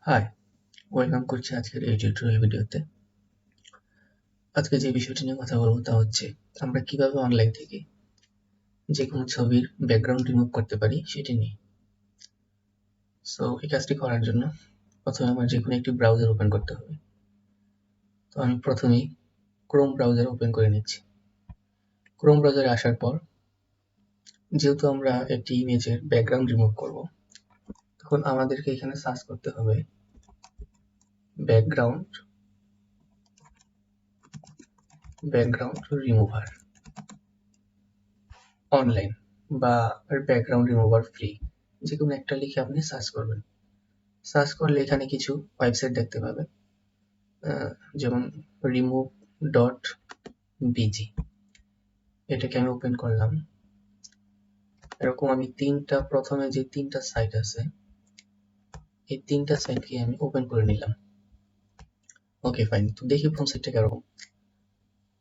High, welcome করছি আজকের এই টিউটোরিয়াল ভিডিওতে। আজকে যে বিষয়টি নিয়ে কথা বলবো তা হচ্ছে আমরা কিভাবে অনলাইন থেকে যে কোনো ছবির ব্যাকগ্রাউন্ড রিমুভ করতে পারি সেটি নিয়ে। সো এই কাজটি করার জন্য প্রথমে আমার যে কোনো একটি ব্রাউজার ওপেন করতে হবে। তো আমি প্রথমেই ক্রোম ব্রাউজার ওপেন করে নিচ্ছি। ক্রোম ব্রাউজারে আসার পর যেহেতু আমরা একটি ইমেজের ব্যাকগ্রাউন্ড রিমুভ করব, তখন আমাদেরকে এখানে সার্চ করতে হবে ব্যাকগ্রাউন্ড রিমুভার অনলাইন বা ব্যাকগ্রাউন্ড রিমুভার ফ্রি, যে কোনো একটা লিখে আপনি সার্চ করবেন। সার্চ করলে এখানে কিছু ওয়েবসাইট দেখতে পাবেন, যেমন remove.bg। এটাকে আমি ওপেন করলাম। এরকম আমি প্রথমে যে তিনটা সাইট আছে এই তিনটা সাইটকে আমি ওপেন করে নিলাম। Okay fine. তো দেখি প্রথম সাইটটা কিরকম।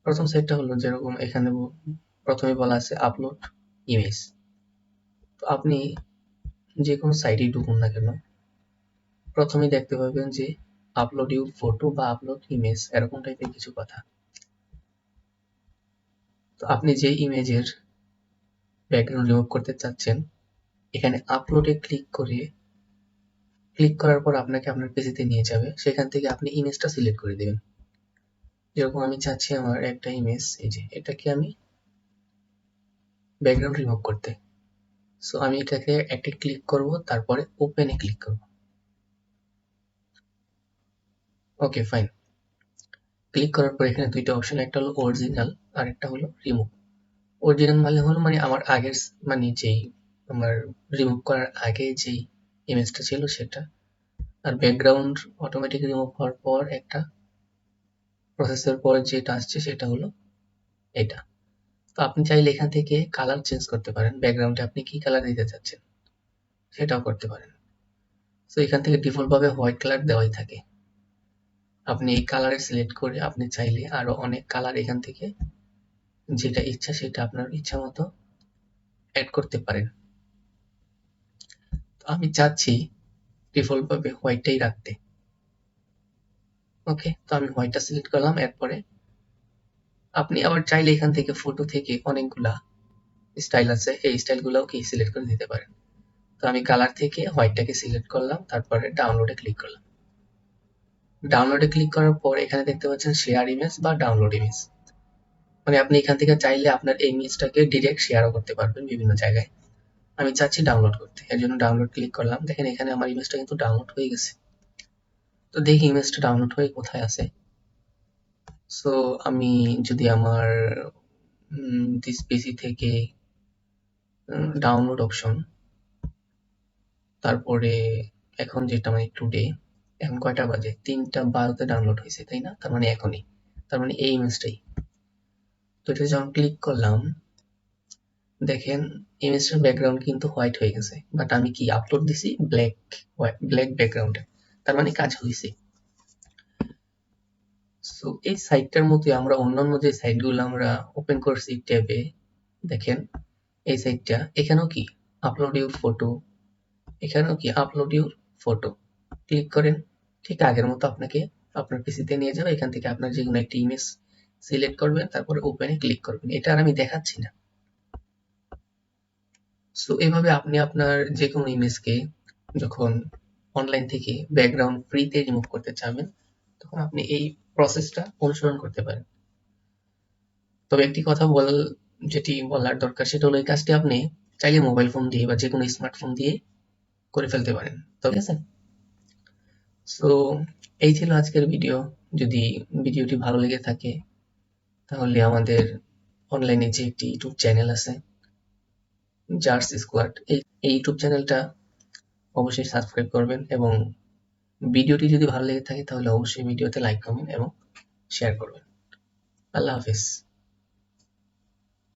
প্রথম সাইটটা হলো যেরকম এখানে প্রথমে বলা আছে আপলোড ইমেজ। তো আপনি যে কোনো সাইটেই ঢুকুন না কেন, প্রথমে দেখতে পাবেন যে আপলোড ইউর ফটো বা আপলোড ইমেজ, এরকম টাইপের কিছু কথা। তো আপনি যে ইমেজের ব্যাকগ্রাউন্ড রিমুভ করতে চাচ্ছেন, এখানে আপলোডে ক্লিক করার পর আপনাকে আপনার পিসিতে নিয়ে যাবে। সেখান থেকে আপনি ইমেজটা সিলেক্ট করে দেবেন। যেরকম আমি চাচ্ছি আমার একটা ইমেজ, এই যে এটাকে আমি ব্যাকগ্রাউন্ড রিমুভ করতে। সো আমি এটাকে একটা ক্লিক করব, তারপরে ওপেনে ক্লিক করব। Okay fine. ক্লিক করার পর এখানে দুইটা অপশন, একটা হলো অরিজিনাল আর একটা হলো রিমুভ। অরিজিনাল মানে আমার আগের যেই আমার রিমুভ করার আগে যেই ইমেজটা ছিল সেটা, আর ব্যাকগ্রাউন্ড অটোমেটিক রিমুভ হওয়ার পর একটা প্রসেসের পর যেটা আসছে সেটা হলো এটা। তো আপনি চাইলে এখান থেকে কালার চেঞ্জ করতে পারেন, ব্যাকগ্রাউন্ডে আপনি কি কালার দিতে চাচ্ছেন সেটাও করতে পারেন। তো এখান থেকে ডিফল্ট ভাবে হোয়াইট কালার দেওয়াই থাকে। আপনি এই কালারে সিলেক্ট করে আপনি চাইলে আরো অনেক কালার এখান থেকে যেটা ইচ্ছা সেটা আপনার ইচ্ছা মতো অ্যাড করতে পারেন। তো আমি চাচ্ছি ডিফল্ট ভাবে হোয়াইটটাই রাখতে। ওকে, তো আমি হোয়াইটটা সিলেক্ট করলাম। এরপরে আপনি আবার চাইলে এখান থেকে ফটো থেকে অনেকগুলা স্টাইল আছে, এই স্টাইলগুলোও কি সিলেক্ট করে দিতে পারেন। তো আমি কালার থেকে হোয়াইটটাকে সিলেক্ট করলাম, তারপরে ডাউনলোডে ক্লিক করলাম। ডাউনলোডে ক্লিক করার পর এখানে দেখতে পাচ্ছেন শেয়ার ইমেজ বা ডাউনলোড ইমেজ। আপনি এখান থেকে চাইলে আপনার এই ইমেজটাকে ডিরেক্ট শেয়ারও করতে পারবেন বিভিন্ন জায়গায়। আমি চাচ্ছি ডাউনলোড করতে, এর জন্য ডাউনলোড ক্লিক করলাম। দেখেন এখানে আমার ইমেজটা কিন্তু ডাউনলোড হয়ে গেছে। তো দেখি ইমেজটা ডাউনলোড হয়ে কোথায় আছে। সো আমি যদি আমার দিস পিসি থেকে ডাউনলোড অপশন, তারপরে এখন যেটা টুডে, এখন কয়টা বাজে, 3:12-তে ডাউনলোড হয়েছে, তাই না? তার এখনই, তার এই ইমেজটাই। তো এটা যখন ক্লিক করলাম, দেখেন ইমেজটার ব্যাকগ্রাউন্ড কিন্তু হোয়াইট হয়ে গেছে, বাট আমি কি আপলোড দিছি ব্ল্যাক ব্যাকগ্রাউন্ডে, তার কাজ হয়েছে। সো এই সাইটটার মধ্যে আমরা অন্যান্য যে সাইটগুলো আমরা ওপেন করছি ট্যাবে, দেখেন এই সাইটটা, এখানেও কি আপলোড ইউর ফটো, এখানেও কি আপলোড ইউর ফটো। ক্লিক করেন, ঠিক আগের মতো আপনাকে আপনার পিসিতে নিয়ে যাবে। এখান থেকে আপনার যে কোনো একটা ইমেজ সিলেক্ট করবেন, তারপরে ওপেনে ক্লিক করবেন। এটা আর আমি দেখাচ্ছি না। সো এভাবে আপনি আপনার যে কোনো ইমেজকে যখন অনলাইন থেকে ব্যাকগ্রাউন্ড ফ্রিতে রিমুভ করতে চাবেন, তখন আপনি এই প্রসেসটা অনুসরণ করতে পারেন। তবে একটি কথা যেটি বলার দরকার সেটা হলো, এই কাজটি আপনি চাইলে মোবাইল ফোন দিয়ে বা যে কোনো স্মার্টফোন দিয়ে করে ফেলতে পারেন। ঠিক আছে? সো এই ছিল আজকের ভিডিও। যদি ভিডিওটি ভালো লেগে থাকে তাহলে আমাদের অনলাইনে যে একটি ইউটিউব চ্যানেল আছে জার্কস স্কোয়াড, এই ইউটিউব চ্যানেলটা অবশ্যই সাবস্ক্রাইব করবেন, এবং ভিডিওটি যদি ভালো লেগে থাকে তাহলে অবশ্যই ভিডিওতে লাইক, কমেন্ট এবং শেয়ার করবেন। আল্লাহ হাফেজ।